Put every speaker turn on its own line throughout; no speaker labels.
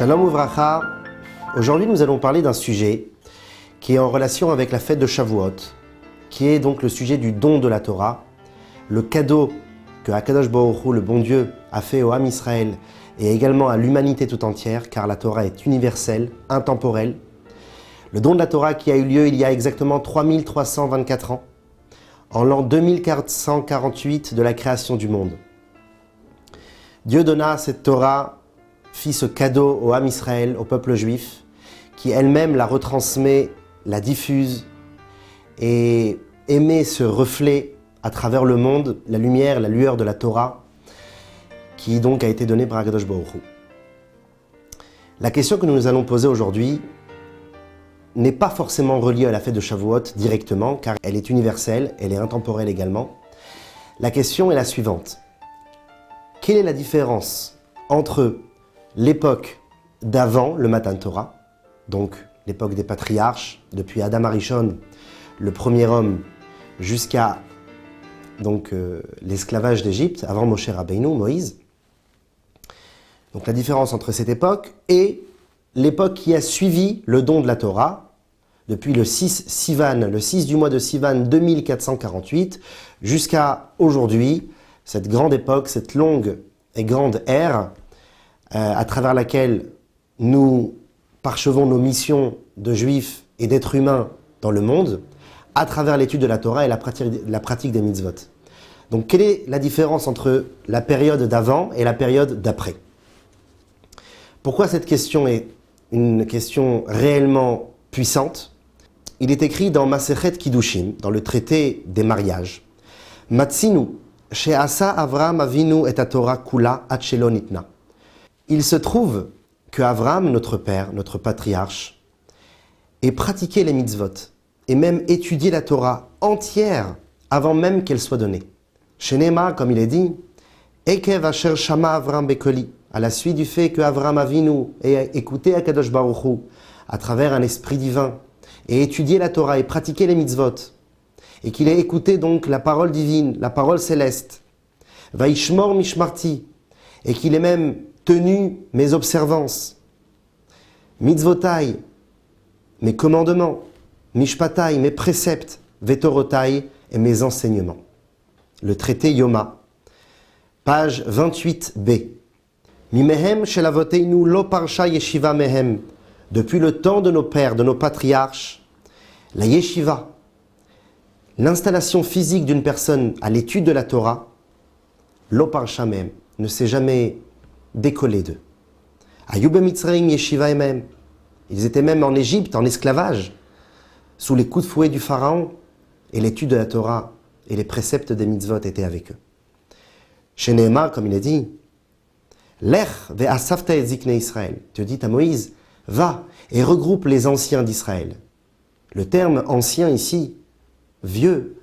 Shalom Uvracha. Aujourd'hui, nous allons parler d'un sujet qui est en relation avec la fête de Shavuot, qui est donc le sujet du don de la Torah, le cadeau que Akadosh Baruch Hu, le bon Dieu, a fait au Ham Israël et également à l'humanité tout entière, car la Torah est universelle, intemporelle. Le don de la Torah qui a eu lieu il y a exactement 3324 ans, en l'an 2448 de la création du monde. Dieu donna cette Torah, fit ce cadeau au Ham Israël, au peuple juif, qui elle-même la retransmet, la diffuse et émet ce reflet à travers le monde, la lumière, la lueur de la Torah, qui donc a été donnée par Akadosh Baruch Hu. La question que nous nous allons poser aujourd'hui n'est pas forcément reliée à la fête de Shavuot directement, car elle est universelle, elle est intemporelle également. La question est la suivante. Quelle est la différence entre l'époque d'avant le Matan Torah, donc l'époque des patriarches, depuis Adam Arishon, le premier homme, jusqu'à l'esclavage d'Égypte, avant Moshe Rabbeinu, Moïse. Donc la différence entre cette époque et l'époque qui a suivi le don de la Torah, depuis le 6 Sivan, le 6 du mois de Sivan 2448, jusqu'à aujourd'hui, cette grande époque, cette longue et grande ère, à travers laquelle nous parchevons nos missions de juifs et d'êtres humains dans le monde, à travers l'étude de la Torah et la pratique des mitzvot. Donc, quelle est la différence entre la période d'avant et la période d'après? Pourquoi cette question est une question réellement puissante? Il est écrit dans Masechet Kiddushin, dans le traité des mariages, Matsinu, she'asa Avraham Avinu et Torah kula ad shelo nitna. Il se trouve que Avraham, notre père, notre patriarche, ait pratiqué les mitzvot et même étudié la Torah entière avant même qu'elle soit donnée. Chez Nema, comme il est dit, Ekev asher shama Avraham bekoli, à la suite du fait que Avraham Avinu ait écouté Akadosh Baruch Hu à travers un esprit divin et étudié la Torah et pratiqué les mitzvot, et qu'il ait écouté donc la parole divine, la parole céleste, Vaishmor mishmarti, et qu'il ait même tenu mes observances, mitzvotai, mes commandements, mishpatai, mes préceptes, vetorotai, et mes enseignements. Le traité Yoma, page 28b. Mimehem shelavoteinu lo parsha yeshiva mehem. Depuis le temps de nos pères, de nos patriarches, la yeshiva, l'installation physique d'une personne à l'étude de la Torah, lo parsha mehem, ne s'est jamais décollé d'eux. Ayub Mitzrayim yeshiva emem. Ils étaient même en Égypte, en esclavage, sous les coups de fouet du pharaon, et l'étude de la Torah et les préceptes des mitzvot étaient avec eux. Chez Nehemar, comme il est dit, Lech ve'asafta et zikne Israël. Dieu dit à Moïse, va et regroupe les anciens d'Israël. Le terme ancien ici, vieux,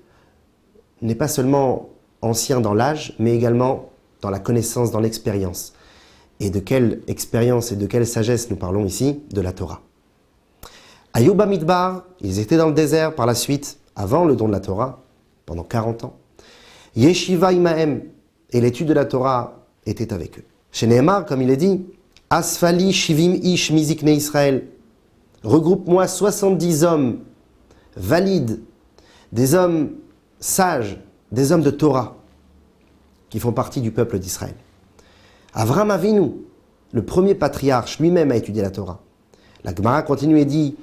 n'est pas seulement ancien dans l'âge, mais également dans la connaissance, dans l'expérience. Et de quelle expérience et de quelle sagesse nous parlons ici? De la Torah. Ayuba Midbar, ils étaient dans le désert par la suite, avant le don de la Torah, pendant 40 ans. Yeshiva imahem, et l'étude de la Torah était avec eux. Chez Nehemar, comme il est dit, Asfali shivim ish mizikne Israël, regroupe-moi 70 hommes valides, des hommes sages, des hommes de Torah, qui font partie du peuple d'Israël. Avraham Avinu, le premier patriarche, lui-même a étudié la Torah. La Gemara continue et dit,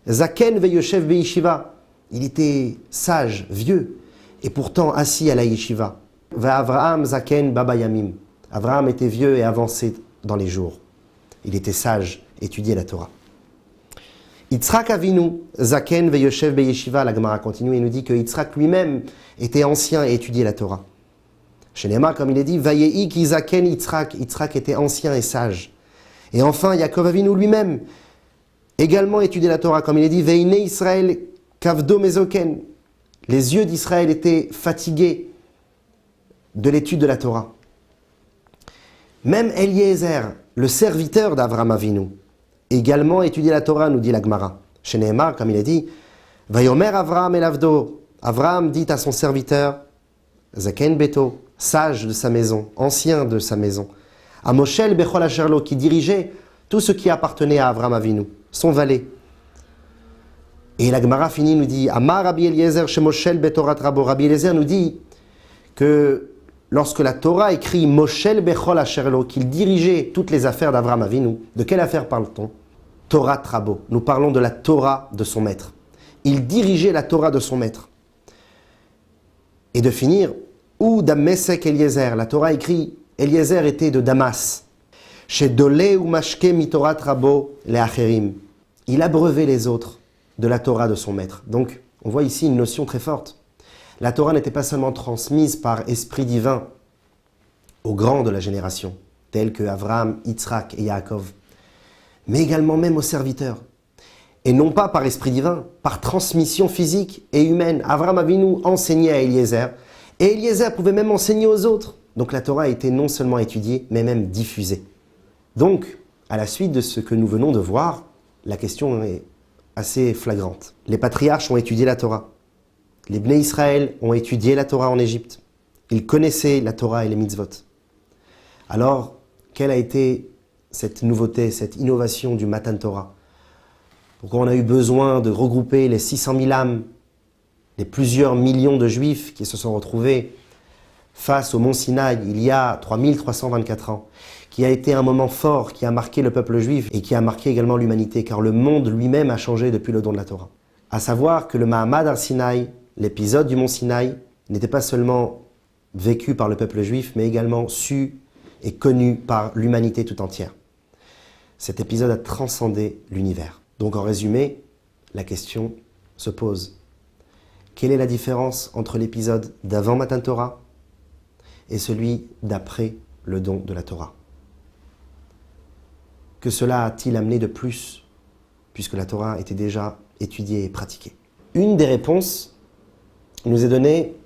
Zaken veyoshev beyeshiva, il était sage, vieux, et pourtant assis à la yeshiva. Va Avraham Zaken baba yamim. Avraham était vieux et avancé dans les jours. Il était sage, étudiait la Torah. Yitzhak Avinu, Zaken veyoshev beyeshiva, la Gemara continue et nous dit que Yitzhak lui-même était ancien et étudiait la Torah. Chez Nema, comme il est dit, Vayehi ki Zaken Yitzhak, Yitzhak était ancien et sage. Et enfin, Yaakov Avinu lui-même, également étudiait la Torah, comme il est dit, Veine Israël kavdo mezoken. Les yeux d'Israël étaient fatigués de l'étude de la Torah. Même Eliezer, le serviteur d'Avraham Avinu, également étudiait la Torah, nous dit la Gemara. Chez Nehemar, comme il est dit, Vayomer Avraham el Avdo. Avraham dit à son serviteur, Zaken Beto, sage de sa maison, ancien de sa maison, à Moshel Bechol Asherlo, qui dirigeait tout ce qui appartenait à Avram Avinu, son valet. Et la Gemara finit, nous dit, Amar Rabbi Eliezer shemoshel betorat rabo. Rabbi Eliezer nous dit que lorsque la Torah écrit Moshel bechol asherlo, qu'il dirigeait toutes les affaires d'Avram Avinu, de quelle affaire parle-t-on? Torah rabo. Nous parlons de la Torah de son maître. Il dirigeait la Torah de son maître. Et de finir, ou Damesek Eliezer, la Torah écrit, Eliezer était de Damas. Chez Dolé ou Mashke mitorat rabo les acherim. Il abreuvait les autres de la Torah de son maître. Donc, on voit ici une notion très forte. La Torah n'était pas seulement transmise par esprit divin aux grands de la génération, tels que Avraham, Yitzhak et Yaakov, mais également même aux serviteurs. Et non pas par esprit divin, par transmission physique et humaine. Avraham Avinu enseignait à Eliezer, et Eliezer pouvait même enseigner aux autres. Donc la Torah a été non seulement étudiée, mais même diffusée. Donc, à la suite de ce que nous venons de voir, la question est assez flagrante. Les patriarches ont étudié la Torah. Les Bnei Israël ont étudié la Torah en Égypte. Ils connaissaient la Torah et les mitzvot. Alors, quelle a été cette nouveauté, cette innovation du Matan Torah? Pourquoi on a eu besoin de regrouper les 600 000 âmes, les plusieurs millions de Juifs qui se sont retrouvés face au mont Sinaï il y a 3324 ans, qui a été un moment fort, qui a marqué le peuple juif et qui a marqué également l'humanité, car le monde lui-même a changé depuis le don de la Torah. À savoir que le Mahamad al-Sinaï, l'épisode du mont Sinaï, n'était pas seulement vécu par le peuple juif, mais également su et connu par l'humanité tout entière. Cet épisode a transcendé l'univers. Donc en résumé, la question se pose. Quelle est la différence entre l'épisode d'avant Matan Torah et celui d'après le don de la Torah? Que cela a-t-il amené de plus, puisque la Torah était déjà étudiée et pratiquée? Une des réponses nous est donnée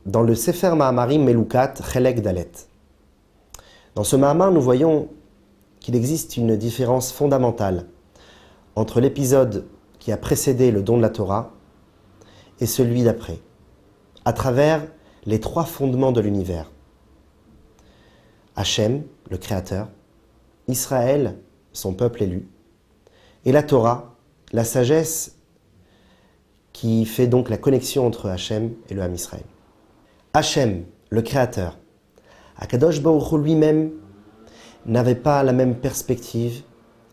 dans le Sefer Mahamarim Melukat Chelek Dalet. Dans ce Mahamar, nous voyons qu'il existe une différence fondamentale entre l'épisode qui a précédé le don de la Torah et celui d'après, à travers les trois fondements de l'univers. Hachem, le Créateur, Israël, son peuple élu, et la Torah, la sagesse qui fait donc la connexion entre Hachem et le Ham Israël. Hachem, le Créateur, Akadosh Baruch Hu lui-même n'avait pas la même perspective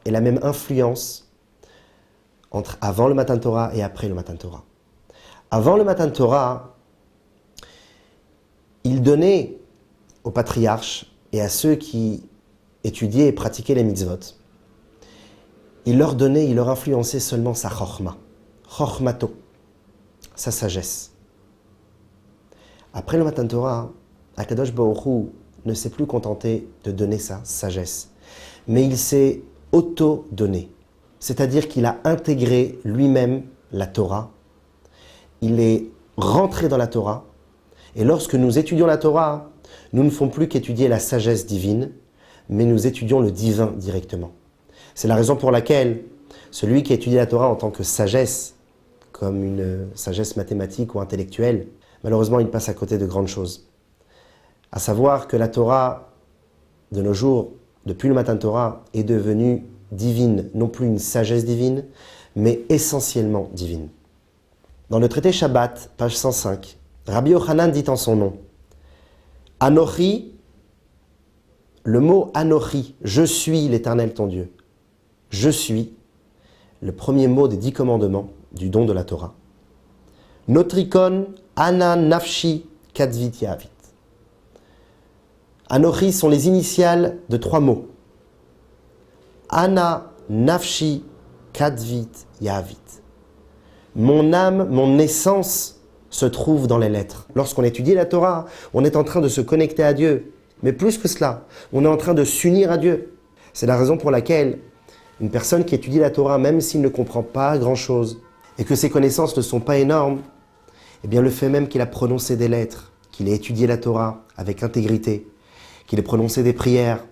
et la même influence entre avant le Matan Torah et après le Matan Torah. Avant le Matan Torah, il donnait aux patriarches et à ceux qui étudiaient et pratiquaient les mitzvot, il leur influençait seulement sa chokhma, chokhmato, sa sagesse. Après le Matan Torah, Akadosh Baruch Hu ne s'est plus contenté de donner sa sagesse, mais il s'est auto-donné. C'est-à-dire qu'il a intégré lui-même la Torah, il est rentré dans la Torah, et lorsque nous étudions la Torah, nous ne faisons plus qu'étudier la sagesse divine, mais nous étudions le divin directement. C'est la raison pour laquelle celui qui étudie la Torah en tant que sagesse, comme une sagesse mathématique ou intellectuelle, malheureusement il passe à côté de grandes choses. À savoir que la Torah, de nos jours, depuis le Matan Torah, est devenue divine, non plus une sagesse divine, mais essentiellement divine. Dans le traité Shabbat, page 105, Rabbi Yochanan dit en son nom, Anochi, le mot Anochi, je suis l'Éternel ton Dieu. Je suis, le premier mot des 10 commandements du don de la Torah. Notrikon, Ana, Nafshi, Kadvit, Yahavit. Anochi sont les initiales de 3 mots. Ana, Nafshi, Kadvit, Yahavit. Mon âme, mon essence se trouve dans les lettres. Lorsqu'on étudie la Torah, on est en train de se connecter à Dieu. Mais plus que cela, on est en train de s'unir à Dieu. C'est la raison pour laquelle une personne qui étudie la Torah, même s'il ne comprend pas grand-chose, et que ses connaissances ne sont pas énormes, eh bien le fait même qu'il a prononcé des lettres, qu'il ait étudié la Torah avec intégrité, qu'il ait prononcé des prières,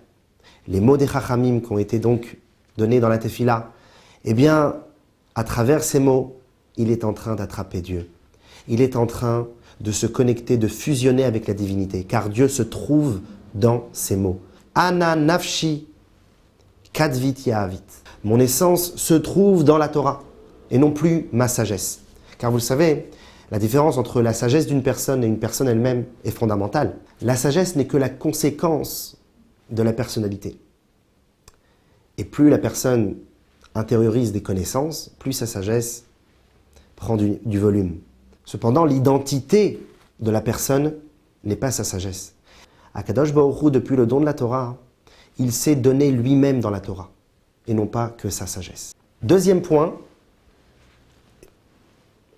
les mots des Chachamim qui ont été donc donnés dans la Tefila, eh bien, à travers ces mots, il est en train d'attraper Dieu. Il est en train de se connecter, de fusionner avec la divinité, car Dieu se trouve dans ces mots. Ana nafshi Kadvit Yahavit. Mon essence se trouve dans la Torah, et non plus ma sagesse. Car vous le savez, la différence entre la sagesse d'une personne et une personne elle-même est fondamentale. La sagesse n'est que la conséquence de la personnalité. Et plus la personne intériorise des connaissances, plus sa sagesse prend du volume. Cependant, l'identité de la personne n'est pas sa sagesse. Akadosh Baruch Hu, depuis le don de la Torah, il s'est donné lui-même dans la Torah, et non pas que sa sagesse. Deuxième point,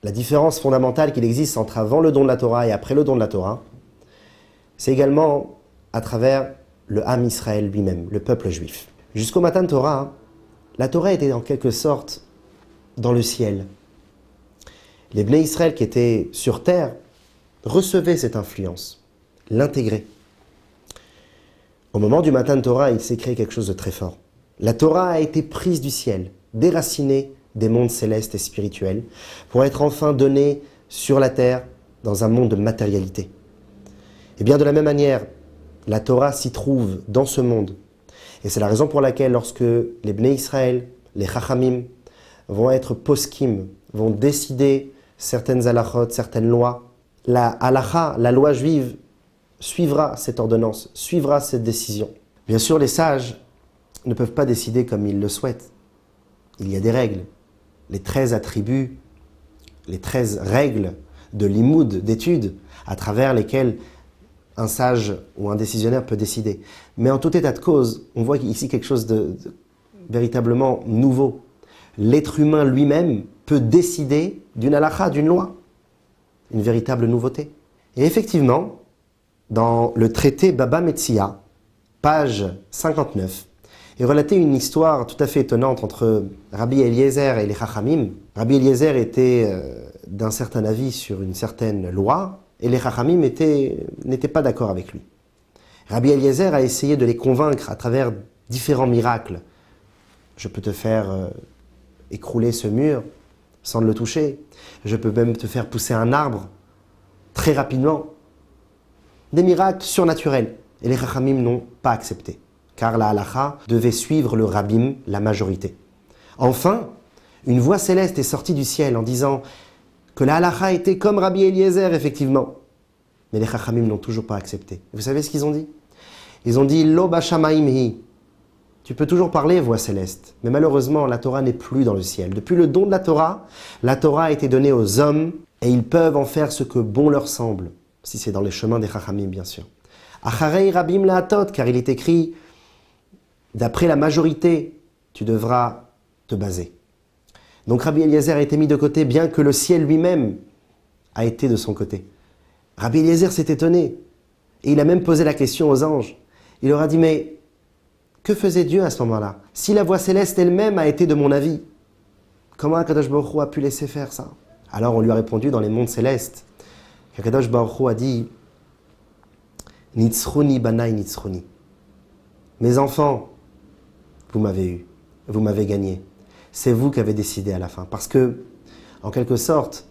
la différence fondamentale qu'il existe entre avant le don de la Torah et après le don de la Torah, c'est également à travers le Ham Israël lui-même, le peuple juif. Jusqu'au Matan Torah, la Torah était en quelque sorte dans le ciel. Les Bnei Israël qui étaient sur terre recevaient cette influence, l'intégraient. Au moment du Matan Torah, il s'est créé quelque chose de très fort. La Torah a été prise du ciel, déracinée des mondes célestes et spirituels, pour être enfin donnée sur la terre dans un monde de matérialité. Et bien de la même manière, la Torah s'y trouve dans ce monde. Et c'est la raison pour laquelle lorsque les Bnei Israël, les Chachamim, vont être poskim, vont décider certaines halachot, certaines lois, la halacha, la loi juive, suivra cette ordonnance, suivra cette décision. Bien sûr, les sages ne peuvent pas décider comme ils le souhaitent. Il y a des règles. Les 13 attributs, les 13 règles de limoud, d'études, à travers lesquelles un sage ou un décisionnaire peut décider. Mais en tout état de cause, on voit ici quelque chose de véritablement nouveau. L'être humain lui-même peut décider d'une halakha, d'une loi. Une véritable nouveauté. Et effectivement, dans le traité Baba Metzia, page 59, est relatée une histoire tout à fait étonnante entre Rabbi Eliezer et les Chachamim. Rabbi Eliezer était d'un certain avis sur une certaine loi, et les Chachamim n'étaient pas d'accord avec lui. Rabbi Eliezer a essayé de les convaincre à travers différents miracles. Je peux te faire écrouler ce mur sans le toucher. Je peux même te faire pousser un arbre très rapidement. Des miracles surnaturels. Et les Chachamim n'ont pas accepté. Car la halacha devait suivre le rabbim, la majorité. Enfin, une voix céleste est sortie du ciel en disant que la halacha était comme Rabbi Eliezer, effectivement. Mais les Chachamim n'ont toujours pas accepté. Vous savez ce qu'ils ont dit? Ils ont dit « Lo bashamaim hi ». Tu peux toujours parler, voix céleste. Mais malheureusement, la Torah n'est plus dans le ciel. Depuis le don de la Torah a été donnée aux hommes et ils peuvent en faire ce que bon leur semble. Si c'est dans les chemins des Chachamim, bien sûr. Acharei rabim la'atot, car il est écrit d'après la majorité, tu devras te baser. Donc Rabbi Eliezer a été mis de côté, bien que le ciel lui-même a été de son côté. Rabbi Eliezer s'est étonné. Et il a même posé la question aux anges. Il leur a dit, mais que faisait Dieu à ce moment-là? Si la voix céleste elle-même a été de mon avis, comment Akadosh Baruch Hu a pu laisser faire ça? Alors on lui a répondu dans les mondes célestes, qu'Akadosh Baruch Hu a dit, Nitzruni banai nitzruni. Mes enfants, vous m'avez eu, vous m'avez gagné. C'est vous qui avez décidé à la fin. Parce que, en quelque sorte,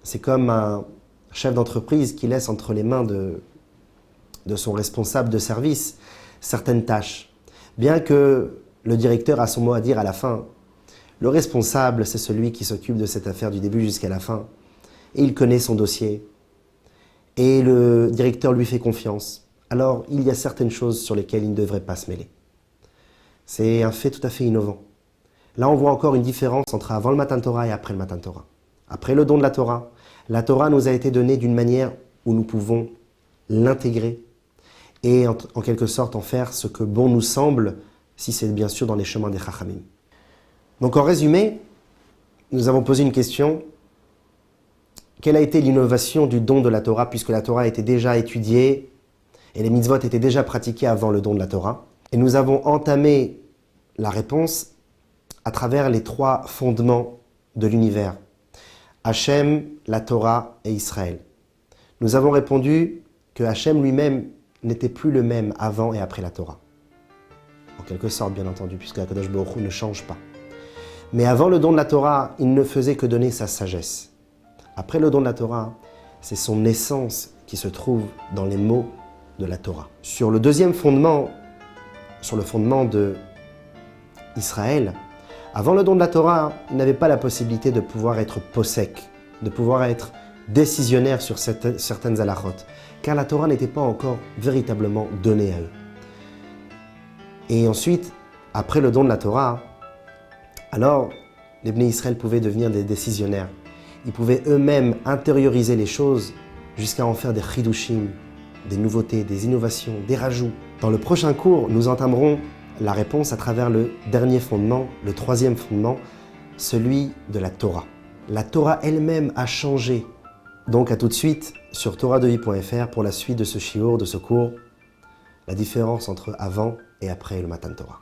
c'est comme un chef d'entreprise qui laisse entre les mains de son responsable de service certaines tâches. Bien que le directeur a son mot à dire à la fin, le responsable, c'est celui qui s'occupe de cette affaire du début jusqu'à la fin. Et il connaît son dossier. Et le directeur lui fait confiance. Alors, il y a certaines choses sur lesquelles il ne devrait pas se mêler. C'est un fait tout à fait innovant. Là, on voit encore une différence entre avant le Matan Torah et après le Matan Torah. Après le don de la Torah nous a été donnée d'une manière où nous pouvons l'intégrer et en quelque sorte en faire ce que bon nous semble, si c'est bien sûr dans les chemins des Chachamim. Donc en résumé, nous avons posé une question. Quelle a été l'innovation du don de la Torah, puisque la Torah était déjà étudiée et les mitzvot étaient déjà pratiqués avant le don de la Torah? Et nous avons entamé la réponse à travers les 3 fondements de l'univers. Hachem, la Torah et Israël. Nous avons répondu que Hachem lui-même n'était plus le même avant et après la Torah. En quelque sorte, bien entendu, puisque Akadosh Baruch Hu ne change pas. Mais avant le don de la Torah, il ne faisait que donner sa sagesse. Après le don de la Torah, c'est son essence qui se trouve dans les mots de la Torah. Sur le deuxième fondement, sur le fondement de Israël, avant le don de la Torah, ils n'avaient pas la possibilité de pouvoir être possèques, de pouvoir être décisionnaires sur certaines halachot, car la Torah n'était pas encore véritablement donnée à eux. Et ensuite, après le don de la Torah, alors les Bnei Israël pouvaient devenir des décisionnaires. Ils pouvaient eux-mêmes intérioriser les choses jusqu'à en faire des chidushim, des nouveautés, des innovations, des rajouts. Dans le prochain cours, nous entamerons la réponse à travers le dernier fondement, le troisième fondement, celui de la Torah. La Torah elle-même a changé. Donc à tout de suite sur torahdevie.fr pour la suite de ce shiur, de ce cours, la différence entre avant et après le Matan Torah.